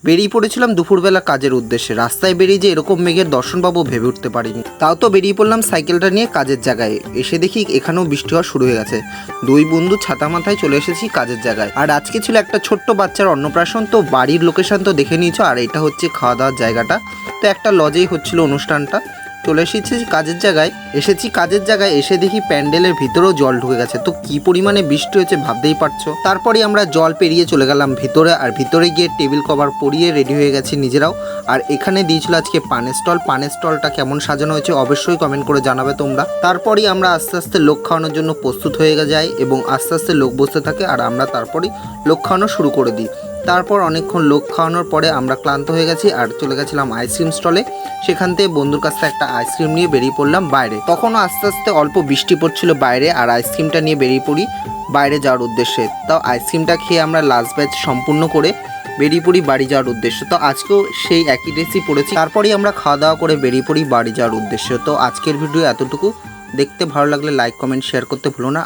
বেরিয়ে পড়েছিলাম দুপুরবেলা কাজের উদ্দেশ্যে। রাস্তায় বেরিয়ে যে এরকম মেঘের দর্শন পাবো ভেবে উঠতে পারিনি। তাও তো বেরিয়ে পড়লাম সাইকেলটা নিয়ে কাজের জায়গায়। এসে দেখি এখানেও বৃষ্টি হওয়া শুরু হয়ে গেছে। দুই বন্ধু ছাতা মাথায় চলে এসেছি কাজের জায়গায়। আর আজকে ছিল একটা ছোট্ট বাচ্চার অন্নপ্রাশন, তো বাড়ির লোকেশন তো দেখে নিয়েছো। আর এটা হচ্ছে খাওয়া দাওয়ার জায়গাটা। তো একটা লজেই হচ্ছিল অনুষ্ঠানটা। চলে এসেছি কাজের জায়গায়। এসে দেখি প্যান্ডেলের ভিতরেও জল ঢুকে গেছে। তো কি পরিমাণে বৃষ্টি হয়েছে ভাবতেই পারছো। তারপরে আমরা জল পেরিয়ে চলে গেলাম ভিতরে। আর ভিতরে গিয়ে টেবিল কভার পরিয়ে রেডি হয়ে গেছি নিজেরাও। আর এখানে দিয়েছিল আজকে পানের স্টল। পানের স্টলটা কেমন সাজানো হয়েছে অবশ্যই কমেন্ট করে জানাবে তোমরা। তারপরেই আমরা আস্তে আস্তে লোক খাওয়ানোর জন্য প্রস্তুত হয়ে যাই এবং আস্তে আস্তে লোক বসতে থাকে। আর আমরা তারপরেই লোক খাওয়ানো শুরু করে দিই। তারপর অনেকক্ষণ লোক খাওয়ানোর পরে আমরা ক্লান্ত হয়ে গেছি আর চলে গেছিলাম আইসক্রিম স্টলে। সেখান থেকে বন্ধুর কাছ থেকে একটা আইসক্রিম নিয়ে বেরিয়ে পড়লাম বাইরে। তখনও আস্তে আস্তে অল্প বৃষ্টি পড়ছিল বাইরে। আর আইসক্রিমটা নিয়ে বেরিয়ে পড়ি বাইরে যাওয়ার উদ্দেশ্যে। তাও আইসক্রিমটা খেয়ে আমরা লাস্ট ব্যাচ সম্পূর্ণ করে বেরিয়ে পড়ি বাড়ি যাওয়ার উদ্দেশ্যে। তো আজকেও সেই একই ড্রেসই পড়েছি। তারপরেই আমরা খাওয়া দাওয়া করে বেরিয়ে পড়ি বাড়ি যাওয়ার উদ্দেশ্যে। তো আজকের ভিডিও এতটুকু। দেখতে ভালো লাগলে লাইক কমেন্ট শেয়ার করতে ভুলো না।